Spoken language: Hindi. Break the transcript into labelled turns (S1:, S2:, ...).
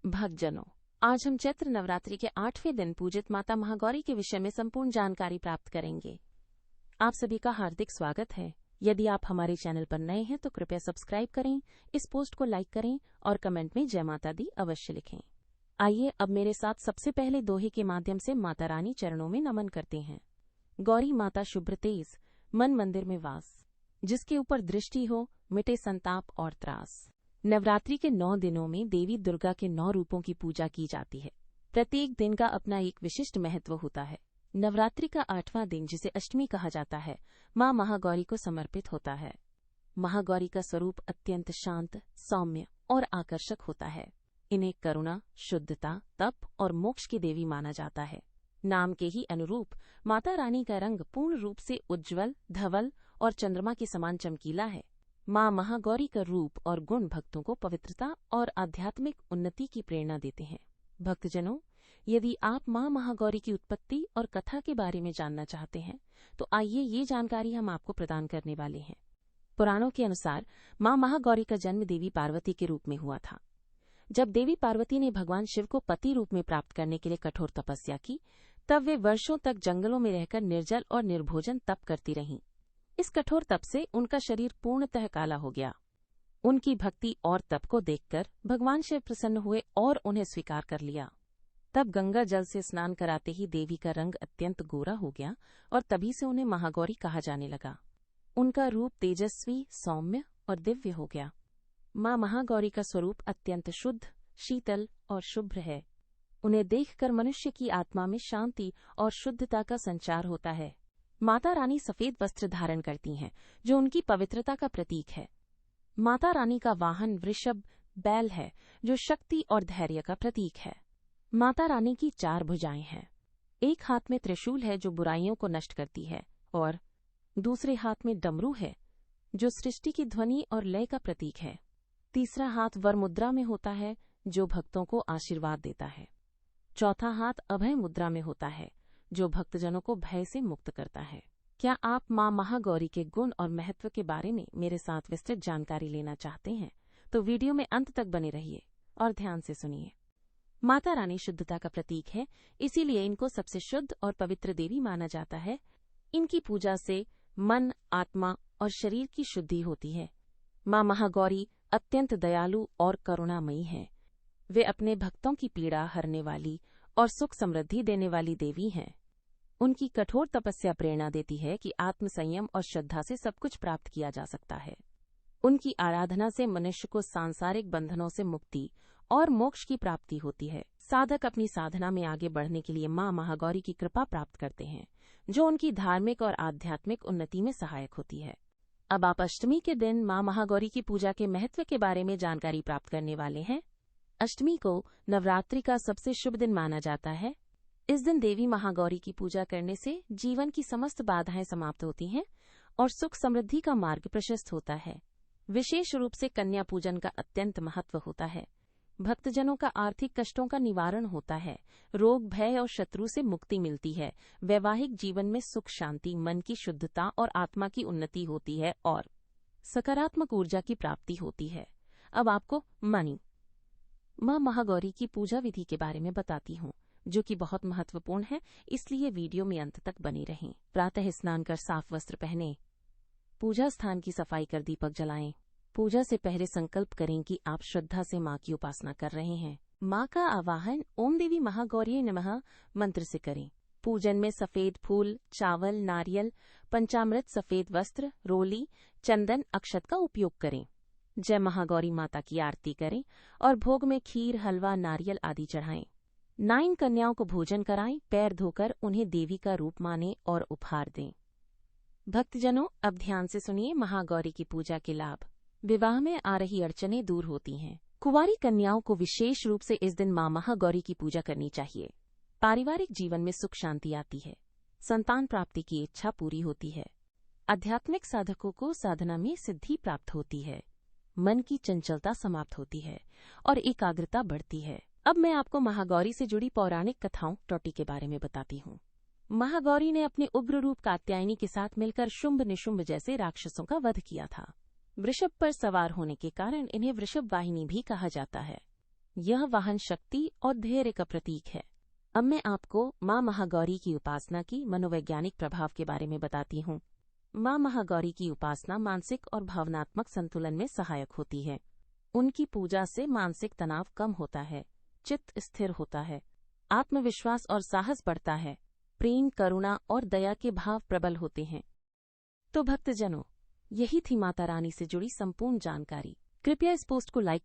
S1: भक्तजनों, आज हम चैत्र नवरात्रि के 8वें दिन पूजित माता महागौरी के विषय में संपूर्ण जानकारी प्राप्त करेंगे। आप सभी का हार्दिक स्वागत है। यदि आप हमारे चैनल पर नए हैं तो कृपया सब्सक्राइब करें, इस पोस्ट को लाइक करें और कमेंट में जय माता दी अवश्य लिखें। आइए अब मेरे साथ सबसे पहले दोहे के माध्यम से माता रानी चरणों में नमन करते हैं। गौरी माता शुभ्र तेज, मन मंदिर में वास, जिसके ऊपर दृष्टि हो मिटे संताप और त्रास। नवरात्रि के 9 दिनों में देवी दुर्गा के 9 रूपों की पूजा की जाती है। प्रत्येक दिन का अपना एक विशिष्ट महत्व होता है। नवरात्रि का 8वां दिन, जिसे अष्टमी कहा जाता है, मां महागौरी को समर्पित होता है। महागौरी का स्वरूप अत्यंत शांत, सौम्य और आकर्षक होता है। इन्हें करुणा, शुद्धता, तप और मोक्ष की देवी माना जाता है। नाम के ही अनुरूप माता रानी का रंग पूर्ण रूप से उज्ज्वल, धवल और चंद्रमा के समान चमकीला है। मां महागौरी का रूप और गुण भक्तों को पवित्रता और आध्यात्मिक उन्नति की प्रेरणा देते हैं। भक्तजनों, यदि आप मां महागौरी की उत्पत्ति और कथा के बारे में जानना चाहते हैं तो आइए ये जानकारी हम आपको प्रदान करने वाले हैं। पुराणों के अनुसार मां महागौरी का जन्म देवी पार्वती के रूप में हुआ था। जब देवी पार्वती ने भगवान शिव को पति रूप में प्राप्त करने के लिए कठोर तपस्या की, तब वे वर्षों तक जंगलों में रहकर निर्जल और निर्भोजन तप करती रहीं। इस कठोर तप से उनका शरीर पूर्णतः काला हो गया। उनकी भक्ति और तप को देखकर भगवान शिव प्रसन्न हुए और उन्हें स्वीकार कर लिया। तब गंगा जल से स्नान कराते ही देवी का रंग अत्यंत गोरा हो गया और तभी से उन्हें महागौरी कहा जाने लगा। उनका रूप तेजस्वी, सौम्य और दिव्य हो गया। मां महागौरी का स्वरूप अत्यंत शुद्ध, शीतल और शुभ्र है। उन्हें देखकर मनुष्य की आत्मा में शांति और शुद्धता का संचार होता है। माता रानी सफेद वस्त्र धारण करती हैं, जो उनकी पवित्रता का प्रतीक है। माता रानी का वाहन वृषभ बैल है, जो शक्ति और धैर्य का प्रतीक है। माता रानी की 4 भुजाएं हैं। एक हाथ में त्रिशूल है, जो बुराइयों को नष्ट करती है, और दूसरे हाथ में डमरू है, जो सृष्टि की ध्वनि और लय का प्रतीक है। तीसरा हाथ वर मुद्रा में होता है, जो भक्तों को आशीर्वाद देता है। चौथा हाथ अभय मुद्रा में होता है, जो भक्तजनों को भय से मुक्त करता है। क्या आप मां महागौरी के गुण और महत्व के बारे में मेरे साथ विस्तृत जानकारी लेना चाहते हैं तो वीडियो में अंत तक बने रहिए और ध्यान से सुनिए। माता रानी शुद्धता का प्रतीक है, इसीलिए इनको सबसे शुद्ध और पवित्र देवी माना जाता है। इनकी पूजा से मन, आत्मा और शरीर की शुद्धि होती है। मां महागौरी अत्यंत दयालु और करुणामयी है। वे अपने भक्तों की पीड़ा हरने वाली और सुख समृद्धि देने वाली देवी हैं। उनकी कठोर तपस्या प्रेरणा देती है कि आत्म संयम और श्रद्धा से सब कुछ प्राप्त किया जा सकता है। उनकी आराधना से मनुष्य को सांसारिक बंधनों से मुक्ति और मोक्ष की प्राप्ति होती है। साधक अपनी साधना में आगे बढ़ने के लिए मां महागौरी की कृपा प्राप्त करते हैं, जो उनकी धार्मिक और आध्यात्मिक उन्नति में सहायक होती है। अब आप अष्टमी के दिन मां महागौरी की पूजा के महत्व के बारे में जानकारी प्राप्त करने वाले हैं। अष्टमी को नवरात्रि का सबसे शुभ दिन माना जाता है। इस दिन देवी महागौरी की पूजा करने से जीवन की समस्त बाधाएं समाप्त होती हैं और सुख समृद्धि का मार्ग प्रशस्त होता है। विशेष रूप से कन्या पूजन का अत्यंत महत्व होता है। भक्तजनों का आर्थिक कष्टों का निवारण होता है, रोग भय और शत्रु से मुक्ति मिलती है, वैवाहिक जीवन में सुख शांति, मन की शुद्धता और आत्मा की उन्नति होती है और सकारात्मक ऊर्जा की प्राप्ति होती है। अब आपको मां महागौरी की पूजा विधि के बारे में बताती हूँ, जो कि बहुत महत्वपूर्ण है, इसलिए वीडियो में अंत तक बने रहें। प्रातः स्नान कर साफ वस्त्र पहने, पूजा स्थान की सफाई कर दीपक जलाएं। पूजा से पहले संकल्प करें कि आप श्रद्धा से मां की उपासना कर रहे हैं। मां का आवाहन ओम देवी महागौरी नमः मंत्र से करें। पूजन में सफेद फूल, चावल, नारियल, पंचामृत, सफेद वस्त्र, रोली, चंदन, अक्षत का उपयोग करें। जय महागौरी माता की आरती करें और भोग में खीर, हलवा, नारियल आदि चढ़ाएं। 9 कन्याओं को भोजन कराएं, पैर धोकर उन्हें देवी का रूप मानें और उपहार दें। भक्तजनों, अब ध्यान से सुनिए महागौरी की पूजा के लाभ। विवाह में आ रही अड़चनें दूर होती हैं। कुंवारी कन्याओं को विशेष रूप से इस दिन मां महागौरी की पूजा करनी चाहिए। पारिवारिक जीवन में सुख शांति आती है। संतान प्राप्ति की इच्छा पूरी होती है। आध्यात्मिक साधकों को साधना में सिद्धि प्राप्त होती है। मन की चंचलता समाप्त होती है और एकाग्रता बढ़ती है। अब मैं आपको महागौरी से जुड़ी पौराणिक कथाओं टोटी के बारे में बताती हूँ। महागौरी ने अपने उग्र रूप कात्यायनी के साथ मिलकर शुंभ निशुंभ जैसे राक्षसों का वध किया था। वृषभ पर सवार होने के कारण इन्हें वृषभ वाहिनी भी कहा जाता है। यह वाहन शक्ति और धैर्य का प्रतीक है। अब मैं आपको माँ महागौरी की उपासना की मनोवैज्ञानिक प्रभाव के बारे में बताती हूँ। माँ महागौरी की उपासना मानसिक और भावनात्मक संतुलन में सहायक होती है। उनकी पूजा से मानसिक तनाव कम होता है, चित्त स्थिर होता है, आत्मविश्वास और साहस बढ़ता है, प्रेम, करुणा और दया के भाव प्रबल होते हैं। तो भक्तजनों, यही थी माता रानी से जुड़ी संपूर्ण जानकारी। कृपया इस पोस्ट को लाइक